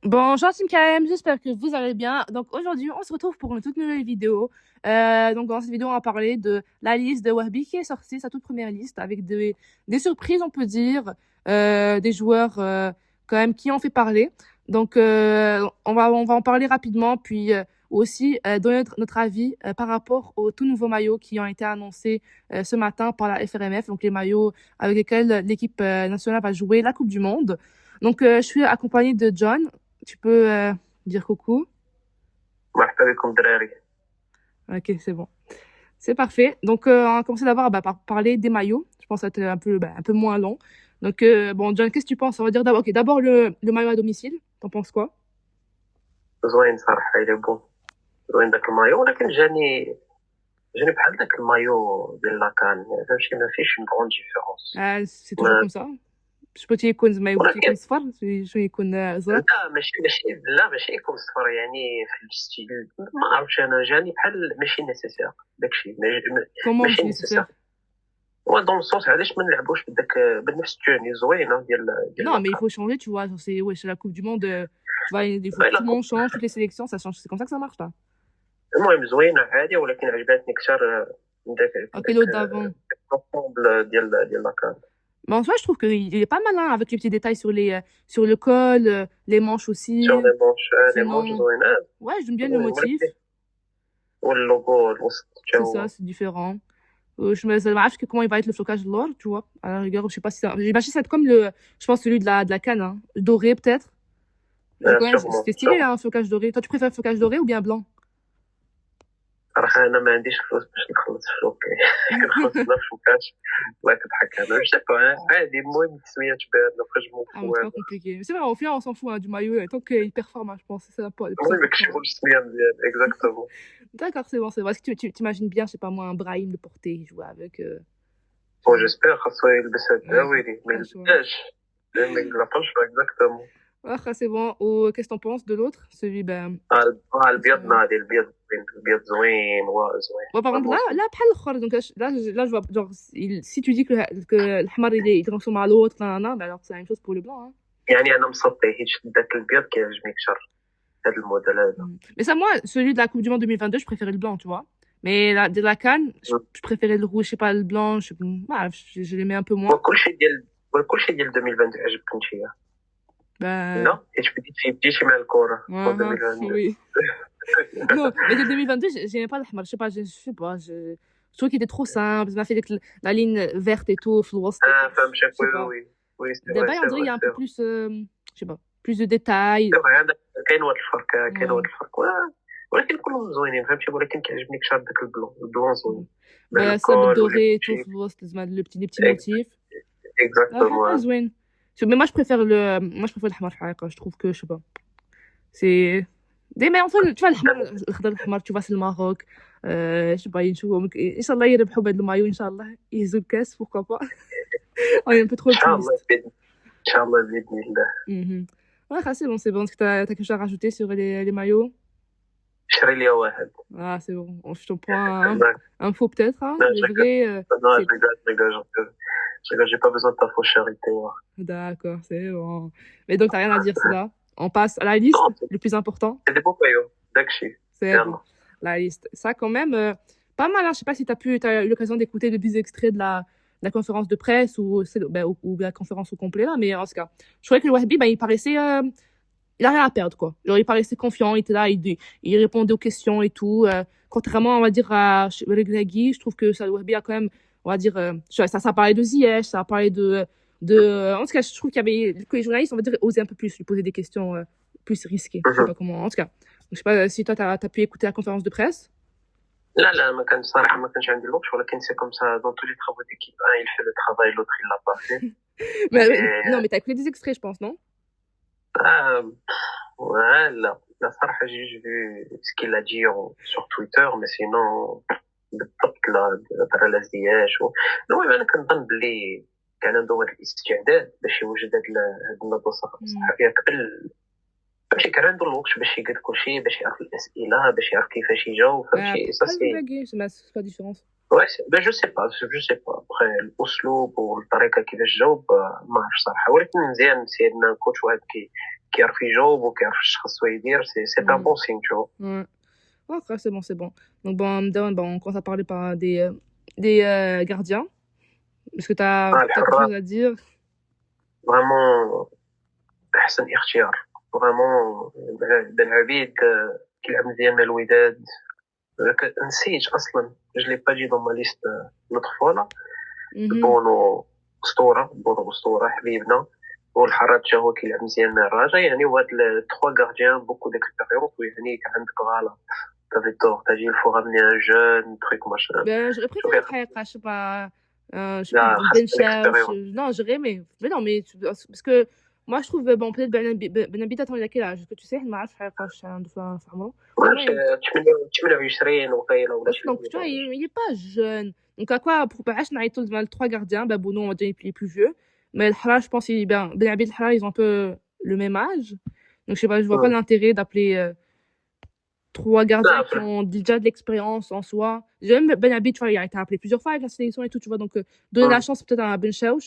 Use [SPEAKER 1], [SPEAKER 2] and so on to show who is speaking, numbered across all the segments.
[SPEAKER 1] Bonjour Team KM, j'espère que vous allez bien. Donc aujourd'hui, on se retrouve pour une toute nouvelle vidéo. Donc dans cette vidéo, on va parler de la liste de Wahbi qui est sortie, sa toute première liste, avec des surprises, on peut dire, des joueurs quand même qui ont fait parler. Donc on va en parler rapidement, puis aussi donner notre avis par rapport aux tout nouveaux maillots qui ont été annoncés ce matin par la FRMF, donc les maillots avec lesquels l'équipe nationale va jouer la Coupe du Monde. Donc je suis accompagnée de John. Tu peux dire coucou.
[SPEAKER 2] مرحبا بكم دراري.
[SPEAKER 1] Ok, c'est bon. C'est parfait. Donc, on va commencer d'abord par parler des maillots. Je pense que ça va être un peu moins long. Donc, bon, John, qu'est-ce que tu penses? On va dire d'abord, ok, d'abord le maillot à domicile. T'en penses quoi?
[SPEAKER 2] زوين صراحة إلا بون زوين داك المايو، ولكن جاني بحال داك المايو ديال لاكان، فهمتي ما فيش اون غون ديفيرونس.
[SPEAKER 1] C'est toujours comme ça. مش بغيتي يكون زعما بغيتي
[SPEAKER 2] ولكن
[SPEAKER 1] يكون صفر شو يكون ازرق.
[SPEAKER 2] ماشي يكون صفر، يعني في الستيل ما عرفتش انا، جاني بحال ماشي نيسيسير داكشي،
[SPEAKER 1] Comment
[SPEAKER 2] ماشي
[SPEAKER 1] ماشي
[SPEAKER 2] نيسيسير.
[SPEAKER 1] nécessaire?
[SPEAKER 2] هو دون السونس علاش ما نلعبوش بنفس التوني زوينه ديال
[SPEAKER 1] Non, mais il
[SPEAKER 2] لاكان.
[SPEAKER 1] faut changer, tu vois. C'est la Coupe du Monde. Tu vois, il faut que tout le monde change, toutes les sélections, ça change. C'est comme ça que ça marche, là.
[SPEAKER 2] المهم زوينه عادي، ولكن عجبتني اكثر
[SPEAKER 1] Ok, l'autre d'avant.
[SPEAKER 2] الانسومبل ديال لاكان.
[SPEAKER 1] Mais en soi, je trouve qu'il est pas malin avec les petits détails sur le col, les manches aussi.
[SPEAKER 2] Sur les manches
[SPEAKER 1] Sinon,
[SPEAKER 2] زوينات.
[SPEAKER 1] ouais, j'aime bien le motif.
[SPEAKER 2] واللوغو الوسط حتى
[SPEAKER 1] C'est
[SPEAKER 2] هو.
[SPEAKER 1] ça, c'est différent. Je me demande comment il va être le flocage de l'or, tu vois. À la rigueur, je sais pas si ça. J'imagine ça va être comme je pense celui de la canne, hein. Doré peut-être. Donc ouais,
[SPEAKER 2] sûrement
[SPEAKER 1] c'était stylé là, un flocage doré. Toi, tu préfères le flocage doré ou bien blanc?
[SPEAKER 2] صراحة أنا ما عنديش فلوس باش نخلص فلوكي. كنخلص بلا فلوكاش الله تضحك. أنا جو سي با عادي، المهم التسميات باردة نخرج
[SPEAKER 1] Ah, c'est pas compliqué. Mais c'est vrai, au final, on s'en fout hein, du maillot, tant qu'il performe, hein, je pense. C'est ça le plus
[SPEAKER 2] المهم
[SPEAKER 1] important.
[SPEAKER 2] يكتبوا التسمية مزيان. اكزاكتومون.
[SPEAKER 1] D'accord, c'est bon, c'est bon. Est-ce que tu t'imagines bien, je sais pas moi, un Brahim de Porté jouer avec.
[SPEAKER 2] بون جيسبيغ خاصو يلبس هاد الدواويري، ما يلبسهاش ما يلقاش اكزاكتومون.
[SPEAKER 1] Ah, c'est bon. Ou qu'est-ce que t'en penses de l'autre? Celui, ben.
[SPEAKER 2] البيض ناضي، البيض زوين زوين.
[SPEAKER 1] Ouais, par contre, là, بحال الآخر. Donc là, je vois, genre, si tu dis que الحمر il ressemble à l'autre, ben alors c'est la même chose pour le blanc, hein.
[SPEAKER 2] يعني أنا مصطي حيت داك البيض كيعجبني أكثر، هاد الموديل هذا.
[SPEAKER 1] Mais ça, moi, celui de la Coupe du Monde 2022, je préférais le blanc, tu vois. Mais de la CAN, je préférais le rouge, je sais pas, le blanc, je l'aimais un peu moins.
[SPEAKER 2] كلشي ديال 2022 عجبك نتيا؟
[SPEAKER 1] Ben.
[SPEAKER 2] Non, حيت بديتي مع الكورة.
[SPEAKER 1] Oui. Non, mais de 2022, j'aimais pas l'ahmar, je sais pas, je trouve qu'il était trop simple, ça m'a fait la ligne verte et tout, flouest.
[SPEAKER 2] فهمتك. وي سي
[SPEAKER 1] D'abord, on dirait qu'il y a un peu plus, je sais pas, plus de détails.
[SPEAKER 2] كاين واحد الفرق، ولكن كلهم زوينين فهمتي، ولكن كيعجبني اكثر داك البلون زوين.
[SPEAKER 1] Ben, ça, le doré et tout, flouest, les petits motifs.
[SPEAKER 2] Exactement.
[SPEAKER 1] زوين. Mais moi, je préfère l'ahmar, je trouve que, je sais pas. C'est. Mais enfin, tu vois, l'ahmar, tu vois, c'est le Maroc. Je sais pas, Inch'Allah, يربحوا بهذا المايو, Inch'Allah, يهزوا الكاس, pourquoi pas. On est un peu trop optimiste.
[SPEAKER 2] Inch'Allah, بإذن الله.
[SPEAKER 1] Ouais, c'est bon. Est-ce que t'as quelque chose à rajouter sur les maillots?
[SPEAKER 2] شري لي واحد.
[SPEAKER 1] Ah, c'est bon. Je t'en prends un faux peut-être, hein. Les vrais.
[SPEAKER 2] Non, je rigole, j'ai pas besoin de ta fausse charité.
[SPEAKER 1] D'accord, c'est bon. Mais donc, t'as rien à dire, c'est là. On passe à la liste, le plus important.
[SPEAKER 2] C'est des beaux maillots, d'accord.
[SPEAKER 1] C'est bon. La liste. Ça, quand même, pas mal, hein. Je sais pas si t'as eu l'occasion d'écouter de petits extraits de la conférence de presse ou la conférence au complet, là. Mais en tout cas, je trouvais que le Wahbi, il paraissait, il a rien à perdre, quoi. Genre, il paraissait confiant, il était là, il répondait aux questions et tout. Contrairement, on va dire, à Regragui, je trouve que ça, le Wahbi a quand même, on va dire, ça parlait de Ziyech, ça parlait en tout cas, je trouve que les journalistes, on va dire, osaient un peu plus lui poser des questions plus risquées. Je sais pas comment, en tout cas. Je sais pas si toi, t'as pu écouter la conférence de presse.
[SPEAKER 2] لا ما كان صراحة ما كانش عندي الوقت، ولكن سي كوم سا دون tous les travaux d'équipe, un il fait le travail, l'autre il l'a pas fait.
[SPEAKER 1] Non, mais t'as écouté des extraits, je pense, non?
[SPEAKER 2] Ouais, la صراحة j'ai vu ce qu'il a dit sur Twitter, mais sinon بالضبط هضر على زياش. المهم انا كنظن بلي كان عنده واحد الاستعداد باش يوجد هاد النبوصة الصحفية قبل، فهمتي، كان عنده الوقت باش يقاد كلشي، باش يعرف الاسئله، باش يعرف كيفاش يجاوب، فهمتي. سا
[SPEAKER 1] سي با ديفيرونس.
[SPEAKER 2] Ouais, ben je sais pas après الاسلوب والطريقه كيفاش جاوب ما عرفتش صراحه، ولكن مزيان سيدنا كوتش واحد كيعرف يجاوب وكيعرف اش خاصو يدير سي ان
[SPEAKER 1] Mm.
[SPEAKER 2] بون سين تو
[SPEAKER 1] Ouais. Ouais, frère, c'est bon, c'est bon. Donc, on commence à parler par des gardiens. Est-ce que t'as quelque
[SPEAKER 2] الحراس
[SPEAKER 1] chose à dire?
[SPEAKER 2] فريمون احسن اختيار فريمون بالعبيد كيلعب مزيان مع الوداد نسيت اصلا جو لي با دي دون ما ليست نوتر فوا
[SPEAKER 1] Mhm.
[SPEAKER 2] بونو اسطوره حبيبنا والحراج حتى هو كيلعب مزيان مع الرجاء يعني هاد التخوا غارديان بوكو ديكسبيريونس ويعني كان عندك غلط t'avais tort t'as dit il faut ramener un jeune truc machin
[SPEAKER 1] Ben, j'aurais préféré Haïqa, je sais pas,
[SPEAKER 2] لا
[SPEAKER 1] Ben
[SPEAKER 2] خاص
[SPEAKER 1] Cherche.
[SPEAKER 2] l'expérience
[SPEAKER 1] Non, j'aurais aimé. Mais non, mais parce que moi, je trouve, bon, peut-être Ben Abid, attends, il a quel âge? Est-ce que tu sais, je m'arrête Haïqa, je suis un fois,
[SPEAKER 2] واش 28 وقيله ولا شي
[SPEAKER 1] donc, tu vois, il est pas jeune. Donc, à quoi, pour Bahash, on a tout le 3 gardiens, ben, Bounou, on va dire, il est plus vieux. Mais le Hara, je pense, Ben Abid, le Hara, ils ont un peu le même âge. Donc, je sais pas, je vois pas l'intérêt d'appeler 3 gardiens qui ont déjà de l'expérience en soi. J'aime Ben Abid, tu vois, il a été appelé plusieurs fois avec la sélection et tout, tu vois. Donc, donner la chance peut-être à Ben Chauch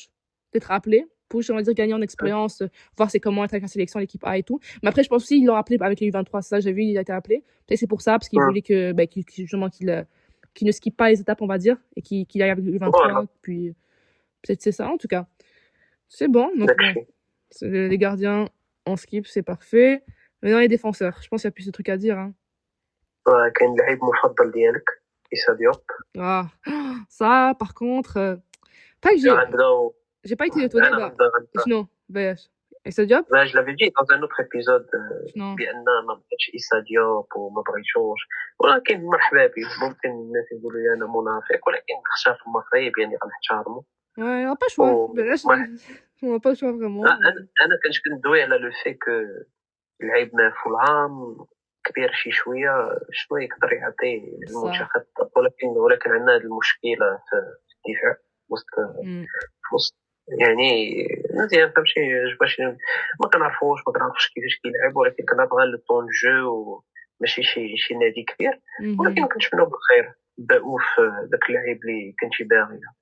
[SPEAKER 1] d'être appelé pour, on va dire, gagner en expérience, voir c'est comment être avec la sélection, l'équipe A et tout. Mais après, je pense aussi, ils l'ont appelé avec les U23, c'est ça, j'ai vu, il a été appelé. Peut-être c'est pour ça, parce qu'ils voulaient que, ben, justement, qu'il ne skippe pas les étapes, on va dire, et qu'il aille avec les U23, puis peut-être c'est ça, en tout cas. C'est bon, donc bon. Les gardiens, on skip, c'est parfait. Maintenant, les défenseurs, je pense qu'il y a plus de trucs à dire, hein.
[SPEAKER 2] كاين لعيب مفضل ديالك إيسا ديوب
[SPEAKER 1] Ah, ça, par contre, pas que j'ai pas été étonnée, non, et ça job?
[SPEAKER 2] je l'avais dit dans un autre épisode
[SPEAKER 1] Non.
[SPEAKER 2] بأن ما بغيتش إيسا ديوب وما بغيتوش ولكن مرحبا به ممكن الناس يقولوا لي أنا منافق ولكن خشى في المغرب يعني غنحتارمو
[SPEAKER 1] Ouais, on n'a pas le choix. On n'a pas le choix vraiment.
[SPEAKER 2] أنا كنت كندوي على لو في كو لعيب مع فولهام كبير شي شويه شنو يقدر يعطي المنتخب ولكن عندنا هذه المشكله في الدفاع وسط يعني مزيان فهمتي باش ما كنعرفوش كيفاش كيلعب ولكن كنبغى لو طون جو ماشي شي نادي كبير ولكن كنتمنوا بالخير باو في داك اللعيب اللي كنتي باغيها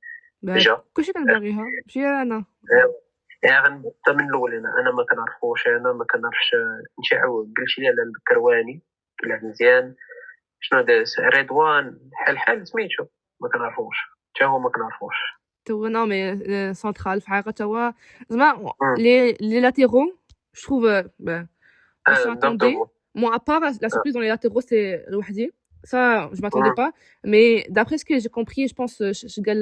[SPEAKER 1] ديجا كلشي كان باغيها ماشي انا
[SPEAKER 2] غنبدا من الاول انا ما كنعرفوش انا ما كنعرفش انت عاود قلتي لي على الكرواني كيلعب مزيان شنو داز رضوان حال سميتو ما كنعرفوش حتى هو ما كنعرفوش
[SPEAKER 1] تو non mais central في حقيقة هو زعما les latéraux je trouve on s'attendait moi à part la surprise dans les latéraux c'est Rouhdi ça je m'attendais pas mais d'après ce que j'ai compris je pense je قال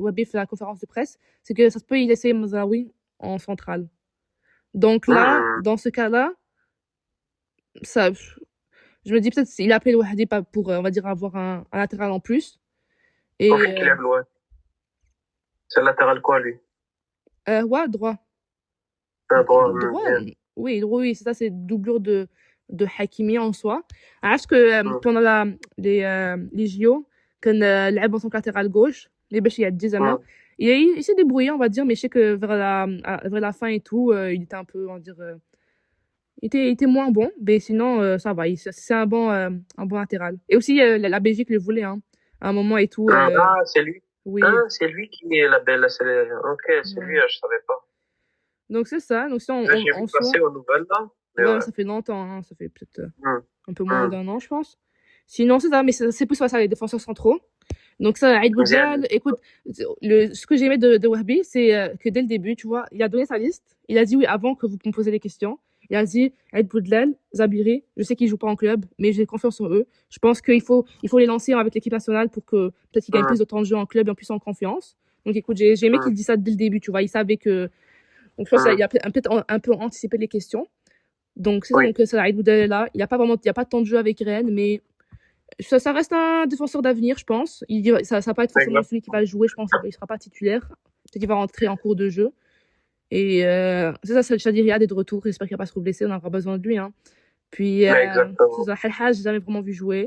[SPEAKER 1] Wabi fait la conférence de presse c'est que ça se peut il essaie Mzaoui en centrale donc là dans ce cas-là ça je me dis peut-être il a appelé le Wahdi pas pour on va dire avoir un latéral en plus et
[SPEAKER 2] c'est latéral quoi lui
[SPEAKER 1] ouais droit oui c'est ça c'est doublure de Hakimi en soi parce que pendant les JO quand لعب en tant que latéral gauche les باش يعدي زعما il s'est débrouillé on va dire mais je sais que vers la fin et tout il était un peu on va dire il était moins bon mais sinon ça va c'est un bon latéral et aussi la Belgique le voulait hein à un moment et tout
[SPEAKER 2] c'est lui oui c'est lui qui est la belle ok c'est lui je savais pas
[SPEAKER 1] donc c'est ça donc si on
[SPEAKER 2] passé aux nouvelles là
[SPEAKER 1] ouais, ça fait longtemps hein, ça fait peut-être un peu moins d'un an je pense sinon c'est ça mais c'est plus ça les défenseurs centraux donc ça Aïd Boudjal écoute ce que j'aimais de Wahbi c'est que dès le début tu vois il a donné sa liste il a dit oui avant que vous me posiez les questions il a dit Aïd Boudjal Zabiri je sais qu'ils jouent pas en club mais j'ai confiance en eux je pense qu'il faut les lancer avec l'équipe nationale pour que peut-être qu'ils gagnent plus de temps de jeu en club et en plus en confiance donc écoute j'ai aimé qu'il dise ça dès le début tu vois il savait que donc je pense qu'il a peut-être un peu anticipé les questions donc c'est ça donc ça Aïd Boudjal est là il y a pas de temps de jeu avec Rennes mais ça reste un défenseur d'avenir je pense ça va pas être forcément celui qui va jouer je pense il sera pas titulaire peut-être qu'il va rentrer en cours de jeu et c'est ça le Chadiri est de retour j'espère qu'il va pas se blesser on aura besoin de lui hein puis c'est ça Halhaj j'ai jamais vraiment vu jouer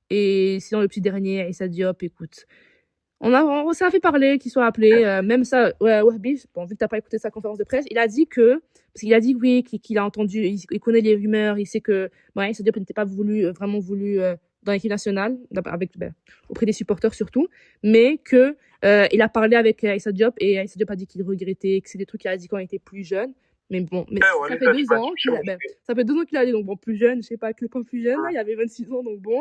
[SPEAKER 1] et sinon le petit dernier Issa Diop écoute ça a fait parler qu'il soit appelé même ça Wahbi bon vu que t'as pas écouté sa conférence de presse il a dit que parce qu'il a dit oui qu'il a entendu il connaît les rumeurs il sait que Issa Diop n'était pas vraiment voulu dans l'équipe nationale avec auprès des supporters surtout mais que il a parlé avec Issa Diop et Issa Diop a dit qu'il regrettait que c'est des trucs qu'il a dit quand il était plus jeune Mais bon, mais
[SPEAKER 2] Ouais,
[SPEAKER 1] ça
[SPEAKER 2] les
[SPEAKER 1] fait
[SPEAKER 2] gars,
[SPEAKER 1] 2 ans qu'il a, ça fait 2 ans qu'il a allé, donc bon, plus jeune, je sais pas, quel point plus jeune, là, il avait 26 ans, donc bon,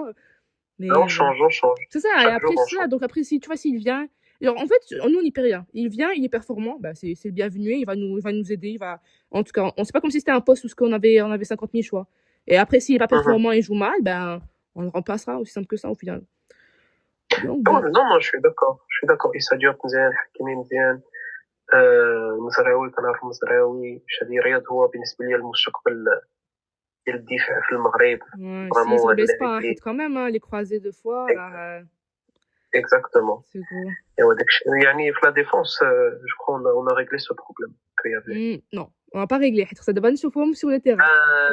[SPEAKER 1] mais
[SPEAKER 2] on
[SPEAKER 1] bon.
[SPEAKER 2] change, on change.
[SPEAKER 1] C'est ça, et
[SPEAKER 2] Chaque
[SPEAKER 1] après,
[SPEAKER 2] jour, on
[SPEAKER 1] c'est ça,
[SPEAKER 2] change.
[SPEAKER 1] donc après, si, tu vois, s'il vient, alors, en fait, nous, on n'y peut rien. Il vient, il est performant, bah, c'est le bienvenu, il va nous aider, en tout cas, c'est pas comme si c'était un poste où on avait 50 000 choix. Et après, s'il est pas performant et joue mal, ben, on le remplacera, aussi simple que ça, au final. Donc, bon.
[SPEAKER 2] Non, non, je suis d'accord. Je suis d'accord. Issa Diop مزيان، حكيمي مزيان، مزراوي كنعرف مزراوي، شادي رياض هو بالنسبة لي المستقبل ديال الدفاع في المغرب.
[SPEAKER 1] Ouais,
[SPEAKER 2] Vraiment,
[SPEAKER 1] s'il se
[SPEAKER 2] هاد
[SPEAKER 1] blesse
[SPEAKER 2] اللاعب
[SPEAKER 1] pas,
[SPEAKER 2] اللي
[SPEAKER 1] quand même, hein, les croisés 2 fois, là,
[SPEAKER 2] exactement.
[SPEAKER 1] c'est gros.
[SPEAKER 2] ايوا داكشي يعني في لا ديفونس جو كرو on a réglé ce problème qu'il y avait.
[SPEAKER 1] Non, on va pas régler. Ça دابا نشوفهم sur le terrain.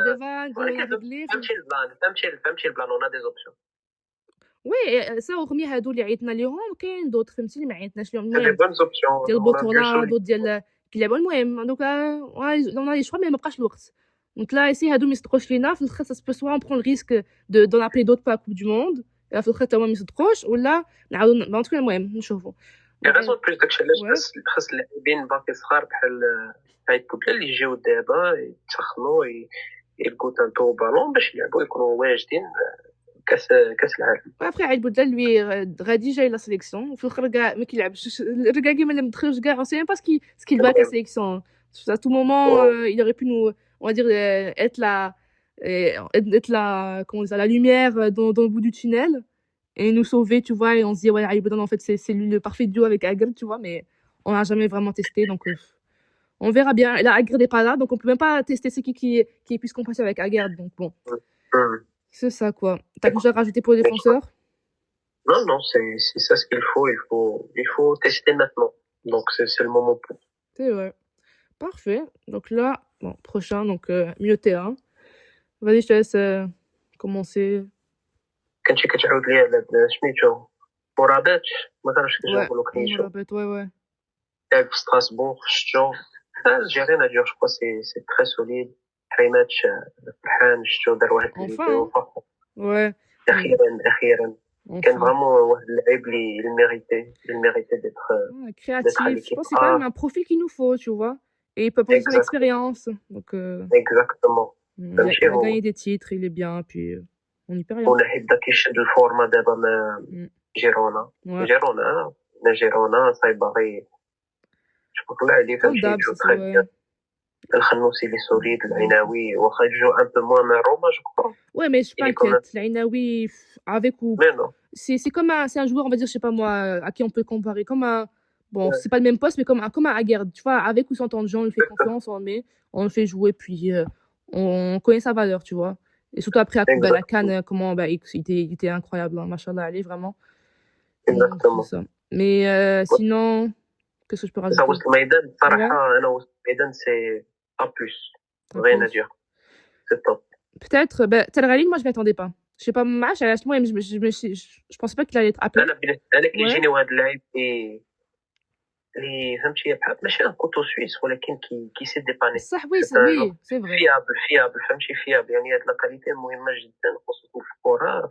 [SPEAKER 1] دابا نقولوا
[SPEAKER 2] ولكن
[SPEAKER 1] ريغلي.
[SPEAKER 2] فهمتي البلان on a des options.
[SPEAKER 1] وي سا hormis هادو اللي عيطنا ليهم كاين دوطخ فهمتي اللي ما عيطناش ليهم،
[SPEAKER 2] C'est des
[SPEAKER 1] المهم
[SPEAKER 2] bonnes options.
[SPEAKER 1] ديال
[SPEAKER 2] On a bien
[SPEAKER 1] البطولة،
[SPEAKER 2] solide.
[SPEAKER 1] دوط ديال كيلعبوا، المهم دوكا on a les choix mais ما بقاش الوقت. Donc là ici هادو ما يصدقوش لينا في الاخر، ça se peut soit on prend le risque d'en appeler d'autres pour la coupe du monde في الاخر تا هما ما يصدقوش، ولا نعاودو ان tout cas المهم نشوفوا.
[SPEAKER 2] غازون بلوس داكشي علاش خاص اللاعبين باقي صغار بحال هاي الكوبيا اللي يجيو دابا يتسخنوا يلقوا تانتو بالون باش يلعبوا يكونوا واجدين كاس العالم.
[SPEAKER 1] après عيد بودلال lui غادي جاي لا sélection في الاخر كاع ما كيلعبش، الرجال كيما اللي مدخلش كاع on sait même pas ce qu'il va à la sélection. À tout moment il aurait pu nous, on va dire, être la comment dire, la lumière dans le bout du tunnel et nous sauver, tu vois, et on se dit ouais Aïe Boudin en fait c'est lui le parfait duo avec Agr, tu vois, mais on n'a jamais vraiment testé, donc on verra bien. Là Agr n'est pas là, donc on peut même pas tester ce qui est plus compatible avec Agr, donc bon. C'est ça quoi. T'as déjà rajouté pour les défenseurs?
[SPEAKER 2] Non, non, c'est ça ce qu'il faut. Il faut tester maintenant. Donc c'est le moment pour.
[SPEAKER 1] C'est vrai. Parfait. Donc là, bon, prochain, donc milieu de terrain. Vas-y, je te laisse commencer.
[SPEAKER 2] كنتي كتعاود لي على سميتو مراباتش، ما كنعرفش كيفاش نقولو كنيشو.
[SPEAKER 1] Ouais.
[SPEAKER 2] لعب في ستراسبورغ شفتو الجيري نادير، جو كوا سي تري سوليد. تري ماتش فرحان شفتو دار واحد الفيديو فخور.
[SPEAKER 1] Ouais.
[SPEAKER 2] اخيرا كان فريمون واحد اللاعب اللي الميريتي d'être
[SPEAKER 1] créatif. Je pense que c'est quand même un profil qu'il nous faut, tu vois, et il peut apporter son expérience, donc
[SPEAKER 2] exactement.
[SPEAKER 1] il a gagné des titres, il est bien, puis on y perd rien.
[SPEAKER 2] ونحيد داك يشد الفورما دابا مع جيرونا صايباغي جو كوا عليه فهمتي يجو تري بيان. الخنوسي اللي سوليد، العناوي واخا يجو ان بو موان مع روما جو كوا.
[SPEAKER 1] Ouais, mais je suis pas inquiète. L'Ainaoui, avec ou.
[SPEAKER 2] Mais non.
[SPEAKER 1] C'est comme c'est un joueur, on va dire, je sais pas moi, à qui on peut le comparer. Comme un. Bon, c'est pas le même poste, mais comme un Aguerd. Tu vois, avec ou sans temps de jeu, on lui fait confiance, on le met, on le fait jouer, puis on connaît sa valeur, tu vois. Et surtout après, à la Cannes, comment, bah, il était incroyable, hein, machallah, allez, vraiment.
[SPEAKER 2] Exactement.
[SPEAKER 1] Ça. Mais sinon, qu'est-ce que je peux rajouter?
[SPEAKER 2] وسط الميدان صراحة أنا وسط الميدان سي A+. Rien à dire. C'est top.
[SPEAKER 1] Peut-être, Telralin, moi je m'y attendais pas. Je sais pas, moi je pensais pas qu'il allait être appelé.
[SPEAKER 2] أنا كيجيني واحد اللاعب اللي فهمتي بحال ماشي ان كوتو سويس ولكن كي سي ديباني.
[SPEAKER 1] صح وي سي فري.
[SPEAKER 2] فيابل فهمتي فيابل، يعني هاد لا كاليتي مهمة جدا خصوصا في الكرة.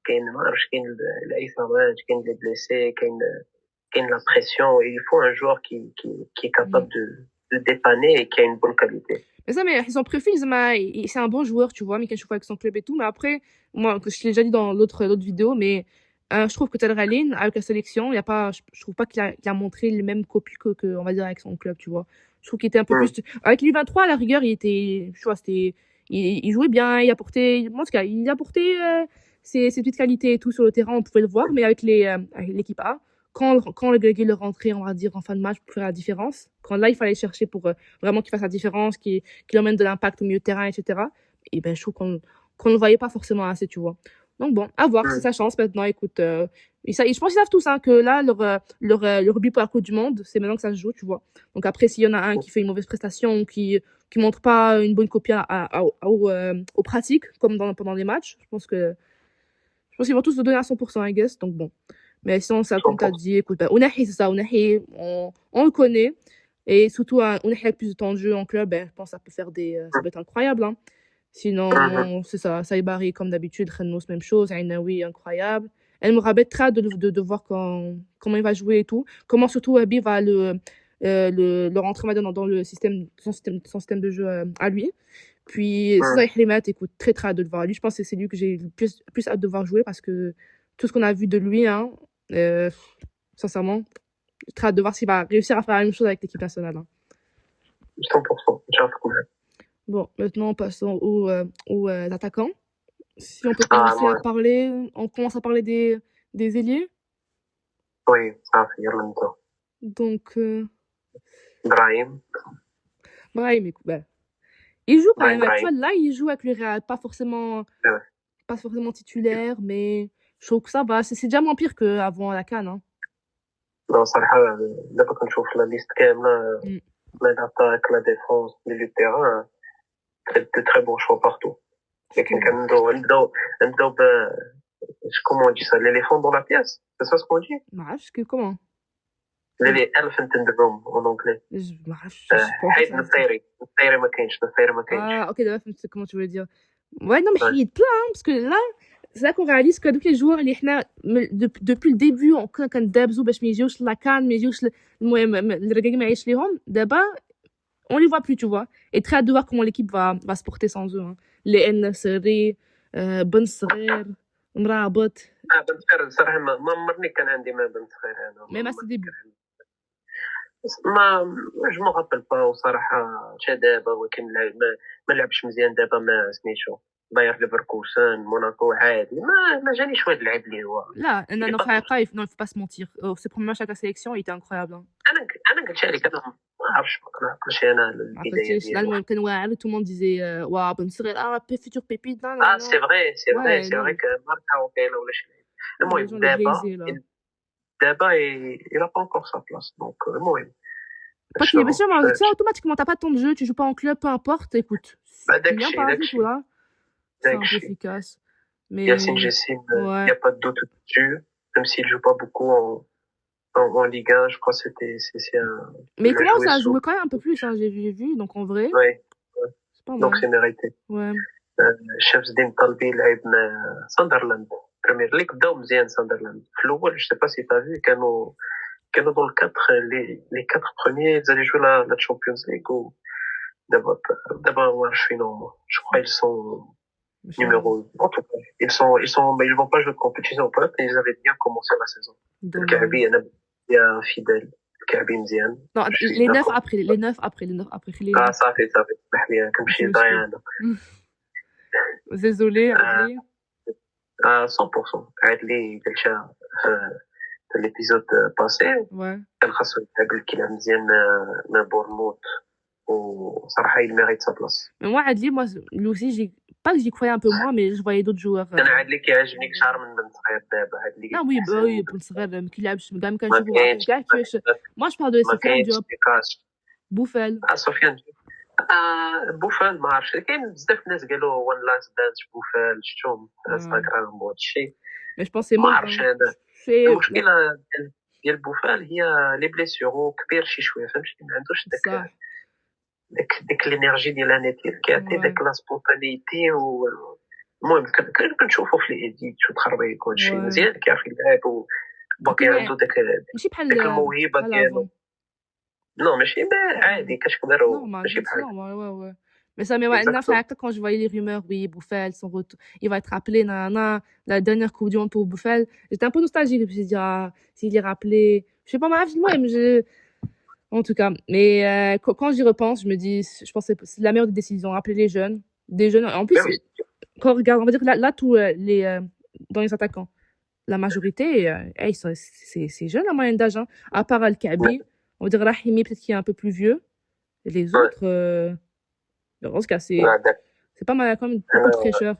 [SPEAKER 2] كاين ما عرفتش كاين الإصابات، كاين لي بليسي، كاين لا بريسيون. Il faut un joueur qui est capable de dépanner et qui a une bonne qualité.
[SPEAKER 1] Mais ça, mais son profil, c'est un bon joueur, tu vois, mais quand je vois avec son club et tout. Mais après, moi, je l'ai déjà dit dans l'autre vidéo, mais je trouve que Telralin, avec la sélection, je trouve pas qu'il a montré le même copie que, on va dire, avec son club, tu vois. Je trouve qu'il était un peu plus. Avec l'U23, à la rigueur, il était. Je vois, il jouait bien, il apportait. En tout cas, il apportait ses petites qualités et tout sur le terrain, on pouvait le voir, mais avec l'équipe A. Quand le rentrait, on va dire, en fin de match pour faire la différence, quand là, il fallait chercher pour vraiment qu'il fasse la différence, qu'il emmène de l'impact au milieu de terrain, etc. Et ben, je trouve qu'on ne le voyait pas forcément assez, tu vois. Donc bon, à voir, c'est sa chance maintenant, écoute. Je pense qu'ils savent tous, hein, que là, leur but pour la Coupe du Monde, c'est maintenant que ça se joue, tu vois. Donc après, s'il y en a un qui fait une mauvaise prestation, qui montre pas une bonne copie aux pratiques, comme pendant les matchs, je pense qu'ils vont tous le donner à 100%, I guess, donc bon. Mais sinon, ça, comme tu as dit, écoute, Ounahi, c'est ça, Ounahi, on le connaît. Et surtout, Ounahi avec plus de temps de jeu en club, je pense que ça peut faire ça peut être incroyable. Hein. Sinon, c'est ça, Saïbari, comme d'habitude, Khenous, même chose, Ainaoui, incroyable. Elle me rabette très de voir comment il va jouer et tout. Comment surtout, Abi va leur entrée dans le son système de jeu à lui. Puis, César Hlimat, écoute, très très hâte de le voir. Lui, je pense que c'est lui que j'ai le plus hâte de voir jouer parce que tout ce qu'on a vu de lui, hein, sincèrement, j'ai très hâte de voir s'il va réussir à faire la même chose avec l'équipe nationale. Hein.
[SPEAKER 2] 100%.
[SPEAKER 1] Bon, maintenant, passons aux attaquants. Si on peut commencer à parler, on commence à parler des ailiers.
[SPEAKER 2] Oui, ça fait longtemps.
[SPEAKER 1] Donc,
[SPEAKER 2] Brahim,
[SPEAKER 1] écoute, ben, il joue quand même.
[SPEAKER 2] Brahim.
[SPEAKER 1] Tu vois, là, il joue avec le Real, pas forcément titulaire, mais je trouve que ça va. C'est déjà moins pire qu'avant la CAN. Hein.
[SPEAKER 2] Non, صراحة دابا كنشوف لا ليست كاملة لا l'attaque, la défense, milieu de terrain, de très bons choix partout. لكن كنبداو comment on dit ça, l'éléphant dans la pièce, c'est ça ce qu'on dit?
[SPEAKER 1] Comment?
[SPEAKER 2] Elephant in the room en anglais. حيد نطيري ما كاينش.
[SPEAKER 1] Ah, ok, d'accord, c'est comment tu veux dire. Ouais, non, mais il est plein, hein, parce que là, c'est là qu'on réalise que tous les joueurs اللي احنا depuis le début كندابزو باش ما يجيوش لا كان ما يجيوش المهم الرقاق ما يعيش ليهم دابا on les voit plus, tu vois. Et très hâte de voir comment l'équipe va se porter sans eux. Hein. Les N-Seri, Ben Srer, Mraabot.
[SPEAKER 2] Ben Srer, صراحة ما عمرني كان عندي مع بن صغير أنا.
[SPEAKER 1] Même à ses débuts.
[SPEAKER 2] je me rappelle pas وصراحة تا دابا ولكن ما لعبش مزيان دابا مع سميتو باير ليفركوسن موناكو عادي ما جانيش واحد اللعب اللي هو
[SPEAKER 1] لا non il faut pas se mentir ses premiers matchs à la sélection il était incroyable hein.
[SPEAKER 2] انا قلت لك انا ما عرفتش ما كنعقلش انا البدايه
[SPEAKER 1] ديالو المهم كان واعر tout le monde disait واو بن صغير futur pépite
[SPEAKER 2] c'est vrai que ماركا وكاينه ولا شي المهم دابا il a pas encore sa place donc المهم
[SPEAKER 1] parce que bien sûr ça automatiquement t'as pas tant de jeu tu joues pas en club peu importe écoute c'est bien par tout là c'est un peu efficace mais
[SPEAKER 2] Yacine Jessim il y a pas de doute dessus même s'il joue pas beaucoup en Ligue 1 je crois que c'est un
[SPEAKER 1] mais comment ça a joué quand même un peu plus hein, j'ai vu donc en vrai
[SPEAKER 2] c'est pas mal donc c'est mérité Shamsdin Talbi لعب مع Sunderland Premier League بداو مزيان Sunderland في الاول je sais pas si t'as vu كانوا dans le 4 les 4 premiers ils allaient jouer la Champions League ou d'abord je suis non je crois ils sont numéro en tout cas mais ils vont pas jouer de compétition peut-être mais ils avaient bien commencé la saison le Kabi il y a un fidèle le Kabi مزيان
[SPEAKER 1] non les 9 après
[SPEAKER 2] ça fait محليا كنمشي ضايع
[SPEAKER 1] désolé Adli
[SPEAKER 2] 100% عادلي قلتها في l'épisode passé كان خاصو يلعب الكلام مزيان مع بورنموث وصراحة il mérite sa place.
[SPEAKER 1] Mais moi Adli lui aussi pas que j'y croyais un peu moins mais je voyais d'autres joueurs.
[SPEAKER 2] انا عادلي كيعجبني كثر من بن صغير دابا عادلي.
[SPEAKER 1] Non oui بن صغير ما كيلعبش كاع ما كنشوفو كاع كيفاش moi je parle de Sofiane Diop بوفال
[SPEAKER 2] سفيان بوفال ما عرفتش كاين بزاف الناس قالوا وان لاست دانس بوفال شفتهم في انستغرام وهادشي
[SPEAKER 1] mais je pense c'est
[SPEAKER 2] ما عرفتش هذا المشكله ديال بوفال هي لي بليسيور وكبير شي شويه فهمتي ما عندوش داك الانرجي ديال انيتير كيعطي داك لا سبونتانيتي المهم كنشوفو في لي ايديت وتخربيق وهادشي مزيان كيعرف يلعب وباقي عنده داك الموهبه ديالو non ماشي عادي كتقدر ماشي بحال
[SPEAKER 1] mais ça mais ouais quand je voyais les rumeurs oui Bouffel son retour il va être rappelé la dernière coupe du monde pour Bouffel j'étais un peu nostalgique je me suis dit s'il est rappelé je sais pas moi en tout cas mais quand j'y repense je me dis je pense que c'est la meilleure des décisions rappeler les jeunes en plus quand on regarde on va dire là tous les dans les attaquants la majorité c'est jeune la moyenne d'âge hein, à part Al-Kaabi on va dire Rahimi peut-être qu'il est un peu plus vieux et les autres en tout cas c'est pas mal quand même beaucoup de fraîcheur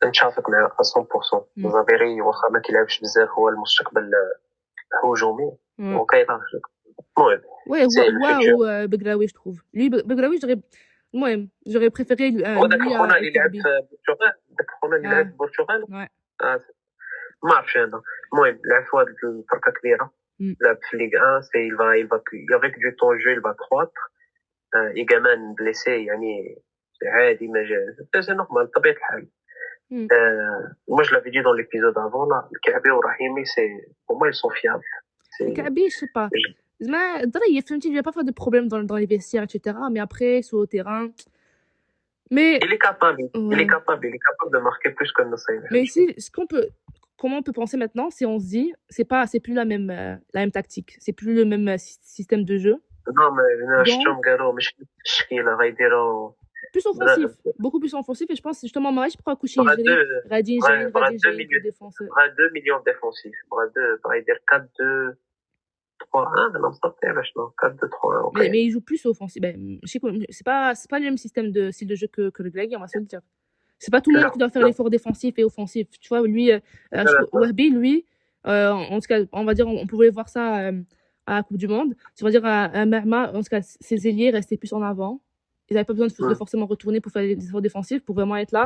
[SPEAKER 2] نتفق معك 100% زابيري واخا ما كيلعبش بزاف هو المستقبل الهجومي وكايطان المهم
[SPEAKER 1] ouais Begraoui je trouve lui Begraoui j'aurais préféré lui
[SPEAKER 2] وداك خونا اللي لعب في البرتغال ما عرفتش انا المهم لعب في واحد الفرقه كبيره لعب في ليغ 1 il va avec du temps de jeu il va croître Egaman blessé يعني عادي ما جاز c'est normal طبيعة الحال moi je l'avais dit dans l'épisode avant là Kaabi ou Rahimi c'est pour moi ils sont fiables
[SPEAKER 1] Kaabi je sais pas زعما ظريف فهمتي il va pas faire de problème dans les vestiaires etc mais après sur le terrain mais
[SPEAKER 2] Il est capable, il est
[SPEAKER 1] ouais
[SPEAKER 2] capable, il est capable de marquer plus que Nasser.
[SPEAKER 1] mais ici comment on peut penser maintenant si on se dit c'est plus la même tactique c'est plus le même système de jeu
[SPEAKER 2] Non, mais
[SPEAKER 1] donc
[SPEAKER 2] شفتهم قالوا مش التشكيلة غيديروا
[SPEAKER 1] plus offensif beaucoup plus offensif et je pense justement Marais pourra coucher
[SPEAKER 2] bras
[SPEAKER 1] gérer
[SPEAKER 2] deux,
[SPEAKER 1] غادي يجري défenseur
[SPEAKER 2] bras 2 millions défensifs, bras 2, غيدير 4-2 3-1 انا مصدق على شنو 4-2-3-1
[SPEAKER 1] mais il joue plus offensif ben c'est pas le même système de style de jeu que le Glagui on va se le dire c'est pas tout le monde qui doit faire l'effort défensif et offensif tu vois lui Wahbi lui en tout cas on va dire on pouvait voir ça à la Coupe du Monde tu vas dire à Merma en tout cas ses ailiers restaient plus en avant ils n'avaient pas besoin de forcément retourner pour faire des efforts défensifs pour vraiment être là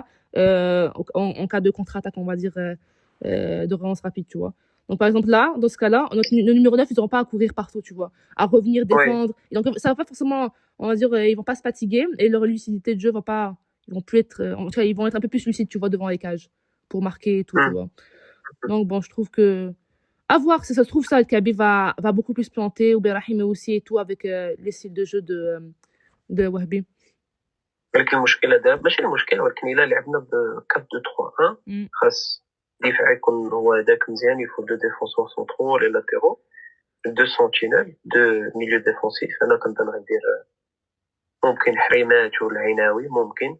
[SPEAKER 1] en cas de contre-attaque on va dire de relance rapide tu vois donc par exemple là dans ce cas-là le numéro 9 ils n'auront pas à courir partout tu vois à revenir défendre et donc ça va pas forcément on va dire ils vont pas se fatiguer et leur lucidité de jeu va pas ils vont plus être en tout cas ils vont être un peu plus lucides tu vois devant les cages pour marquer et tout tu vois donc bon je trouve que à voir si ça se trouve ça le Kaby va beaucoup plus planter ou Berahim aussi et tout avec les styles de jeu de Wahbi
[SPEAKER 2] ولكن المشكله دابا ماشي المشكله ولكن الا لعبنا ب 4-2-3-1 خاص الدفاع يكون هو هذاك مزيان يفو دو ديفونسور سونترو لي لاتيرو دو سونتينيل دو ميليو ديفونسيف انا كنظن غندير ممكن حريمات ولا عيناوي ممكن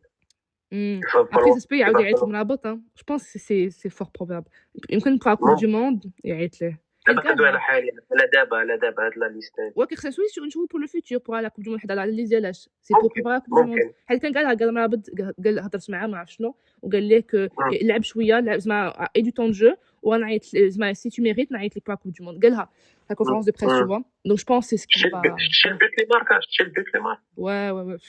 [SPEAKER 1] après ça se peut يعاود يعيط المرابط je pense que c'est fort probable يمكن pour la Coupe du Monde يعيط له
[SPEAKER 2] دابا كندوي على حاليا على دابا هاد لا ليست
[SPEAKER 1] ولكن خصنا نشوفوا pour le futur pour la Coupe du Monde حدا على اللي ديالاش سي pour préparer la Coupe du Monde حيت كان قال مرابط قال هضرت معاه ما عرف شنو وقال ليه لعب شويه لعب زعما اي دو طون دو جو ونعيط زعما سي تو ميريت نعيط لك pour la Coupe du Monde قالها la conférence de presse tu vois donc je pense c'est ce qui va
[SPEAKER 2] شي البيت اللي ماركاش شي البيت اللي مارك
[SPEAKER 1] ouais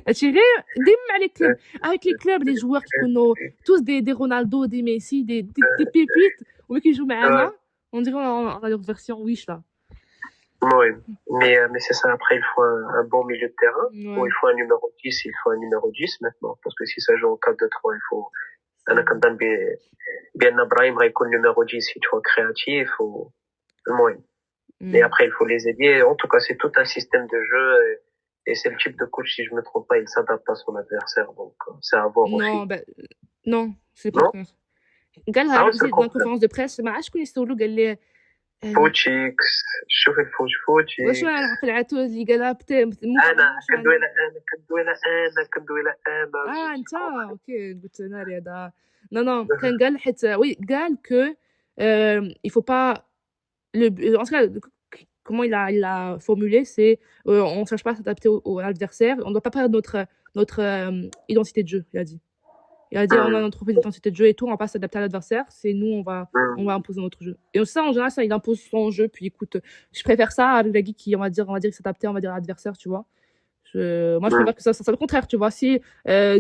[SPEAKER 1] هادشي غير ديما على الكلوب avec les clubs les joueurs qui كانوا tous des Ronaldo des Messi des pépites وملي كيجيو معانا on dirait on a leur version wish là
[SPEAKER 2] oui mais c'est ça après il faut un bon milieu de terrain ou il faut un numéro 10 il faut un numéro 10 maintenant parce que si ça joue en 4-2-3 il faut انا كنظن بان ابراهيم غيكون numéro 10 il faut créatif ou المهم mais après il faut les aider en tout cas c'est tout un système de jeu et c'est le type de coach, si je me trompe pas, il s'adapte à son adversaire. Donc, c'est à voir aussi.
[SPEAKER 1] Non, c'est pas clair. قال لها dans la conférence de presse ما عادش كون يسولو قال لي
[SPEAKER 2] فوتشيكس شوف الفوتشي
[SPEAKER 1] واش انا قلعته اللي قالها
[SPEAKER 2] انا كندوي لها
[SPEAKER 1] انت اوكي قلت ناري هذا non كان قال حيت وي قال que il faut pas en tout cas comment il a formulé, c'est on ne cherche pas à s'adapter à l'adversaire, on ne doit pas perdre notre identité de jeu, il a dit. Il a dit on a notre identité de jeu et tout, on ne va pas s'adapter à l'adversaire, c'est nous, on va imposer notre jeu. Et ça, en général, ça, il impose son jeu, puis écoute, je préfère ça à Lagui qui, on va dire, s'adapter, on va dire, à l'adversaire, tu vois. Moi, je préfère que ça c'est le contraire, tu vois. Si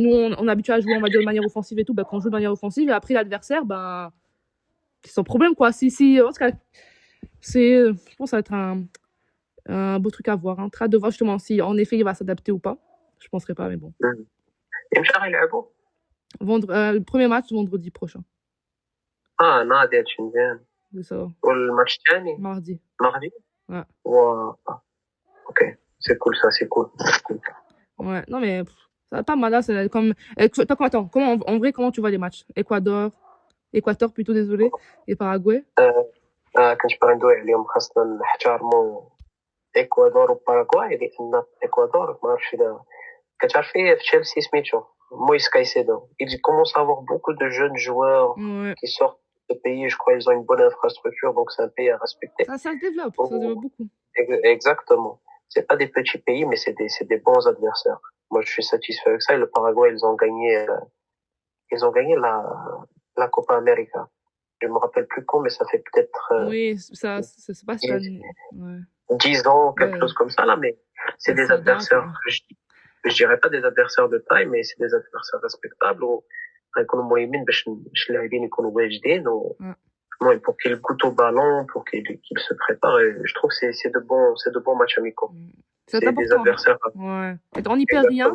[SPEAKER 1] nous, on est habitué à jouer, on va dire, de manière offensive et tout, qu'on joue de manière offensive, et après l'adversaire, c'est son problème, quoi. Si, en tout cas, je pense que ça va être un beau truc à voir. En train de voir justement si en effet il va s'adapter ou pas. Je penserais pas, mais bon. Le premier match vendredi prochain.
[SPEAKER 2] نادي هادشي مزيان.
[SPEAKER 1] C'est ça.
[SPEAKER 2] والماتش الثاني
[SPEAKER 1] mardi.
[SPEAKER 2] Ouais. Ok, c'est cool ça, c'est cool.
[SPEAKER 1] Ouais, non mais ça va pas mal là, c'est comme attends, en vrai comment tu vois les matchs? Équateur plutôt désolé et Paraguay.
[SPEAKER 2] كنت باغي ندوي عليهم خاصنا نحترموا اكوادور وباراغواي لان اكوادور ما عرفتش اذا كتعرفي في تشيلسي سميتو مويس كايسيدو il commence à avoir beaucoup de jeunes joueurs qui sortent de pays, je crois ils ont une bonne infrastructure donc c'est un pays à respecter.
[SPEAKER 1] Ça se développe, ça se développe beaucoup.
[SPEAKER 2] Exactement. C'est pas des petits pays mais c'est des bons adversaires. Moi je suis satisfait avec ça et le Paraguay ils ont gagné la Copa América. Je me rappelle plus quand, mais ça fait peut-être
[SPEAKER 1] oui, ça se passe
[SPEAKER 2] 10 ans, quelque chose comme ça là, mais c'est des adversaires. Je dirais pas des adversaires de taille, mais c'est des adversaires respectables. غيكونوا مهمين باش اللاعبين يكونوا واجدين pour qu'ils goûtent au ballon, pour qu'ils se préparent. Et je trouve que c'est de bons matchs amicaux.
[SPEAKER 1] C'est des adversaires. Ouais. On y perd rien,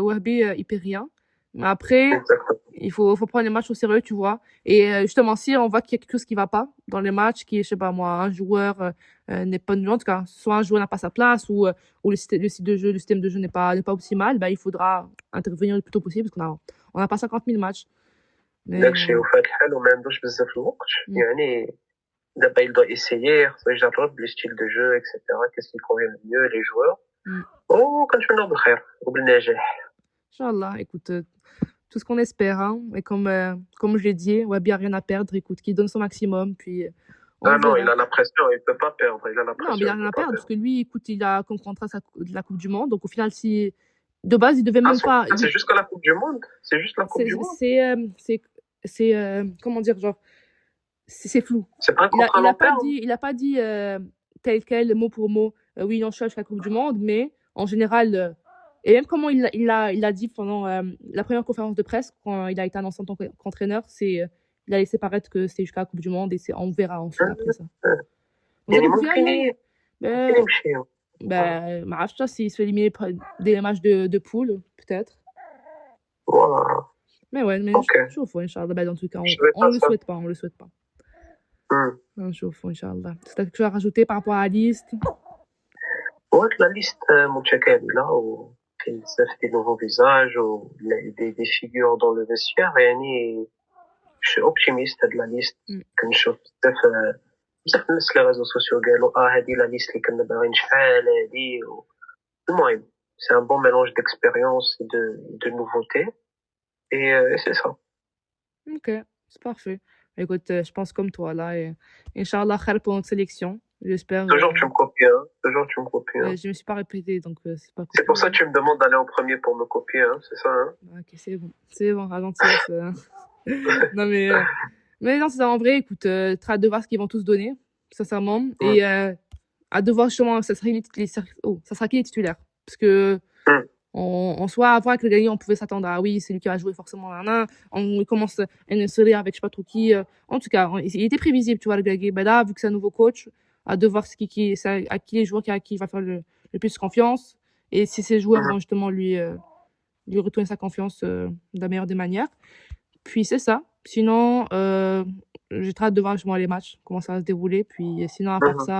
[SPEAKER 1] Wahbi il perd rien. Mais après, faut prendre les matchs au sérieux, tu vois. Et justement, si on voit qu'il y a quelque chose qui va pas dans les matchs, qui est, je sais pas moi, un joueur n'est pas, en tout cas, soit un joueur n'a pas sa place ou le système de jeu n'est pas optimal, bah, il faudra intervenir le plus tôt possible parce on a pas 50 000 matchs. Mais
[SPEAKER 2] داكشي وفي هاد الحال وما عندوش بزاف الوقت يعني دابا il doit essayer خصو يجرب لي ستيل دو جو اكسيتيرا كيس كي كونفيان mieux les joueurs وكنتمناو بالخير وبالنجاح.
[SPEAKER 1] Inch'Allah, écoute, tout ce qu'on espère, hein. Et comme je l'ai dit, Wabi a rien à perdre, écoute, qu'il donne son maximum, puis on
[SPEAKER 2] Non, il
[SPEAKER 1] verra.
[SPEAKER 2] a la pression, il peut pas perdre, il a la
[SPEAKER 1] Non, mais il
[SPEAKER 2] pression,
[SPEAKER 1] a
[SPEAKER 2] il
[SPEAKER 1] rien à
[SPEAKER 2] peut pas
[SPEAKER 1] perdre, parce
[SPEAKER 2] perdre.
[SPEAKER 1] que lui, écoute, il a comme contrat la Coupe du Monde, donc au final, si, de base, il devait même pas,
[SPEAKER 2] c'est jusqu'à la Coupe du Monde? C'est juste la Coupe du Monde?
[SPEAKER 1] c'est, comment dire, genre, c'est flou.
[SPEAKER 2] C'est pas un contrat long terme?
[SPEAKER 1] Il a pas dit, tel quel, mot pour mot, oui, non, je cherche la Coupe du Monde, mais en général, et même comment il a dit pendant la première conférence de presse, quand il a été annoncé en tant qu'entraîneur, il a laissé paraître que c'était jusqu'à la Coupe du Monde et on verra ensuite après ça.
[SPEAKER 2] يعني ممكن يمشي.
[SPEAKER 1] ما عرفتش s'il se fait éliminer des matchs de poule, peut-être.
[SPEAKER 2] Voilà.
[SPEAKER 1] Mais ouais, mais
[SPEAKER 2] Ok.
[SPEAKER 1] chauffe, Inch'Allah. Bah, en tout cas,
[SPEAKER 2] on
[SPEAKER 1] le souhaite pas, on le souhaite pas. Chauffe, Inch'Allah. Si t'as quelque chose à rajouter par rapport à la liste?
[SPEAKER 2] Ouais, la liste متكاملة وفي بزاف دي nouveaux visages و des figures dans le vestiaire يعني je suis optimiste de la liste. كنشوف بزاف الناس لي ريزو سوسيو قالوا هادي لا ليست اللي كنا باغيين شحال هادي المهم c'est un bon mélange d'expérience et de nouveautés et c'est ça.
[SPEAKER 1] Ok, c'est parfait. Écoute, je pense comme toi là et Inch'Allah khair pour notre sélection. J'espère.
[SPEAKER 2] Toujours tu me copies, hein. Toujours tu me copies. Hein.
[SPEAKER 1] Je me suis pas répété donc c'est pas cool.
[SPEAKER 2] C'est pour ça que tu me demandes d'aller en premier pour me copier, hein. C'est ça, hein.
[SPEAKER 1] Ok, c'est bon, à gentillesse. Non mais non, c'est ça, en vrai, écoute, très hâte de voir ce qu'ils vont tous donner, sincèrement. Et hâte de voir justement, ça sera qui les titulaires. Parce que, en soi, avant avec le gagné, on pouvait s'attendre à oui, c'est lui qui va jouer forcément on commence une série avec je sais pas trop qui. En tout cas, il était prévisible, tu vois, le gagné. Ben là, vu que c'est un nouveau coach, hâte de voir à qui les joueurs qui va faire le plus confiance. Et si ces joueurs vont justement lui retourner sa confiance de la meilleure des manières. Puis c'est ça. Sinon, j'ai très hâte de voir justement les matchs, comment ça va se dérouler. Puis sinon, à part ça,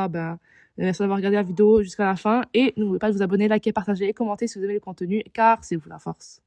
[SPEAKER 1] merci d'avoir regardé la vidéo jusqu'à la fin. Et n'oubliez pas de vous abonner, liker, partager et commenter si vous aimez le contenu, car c'est vous la force.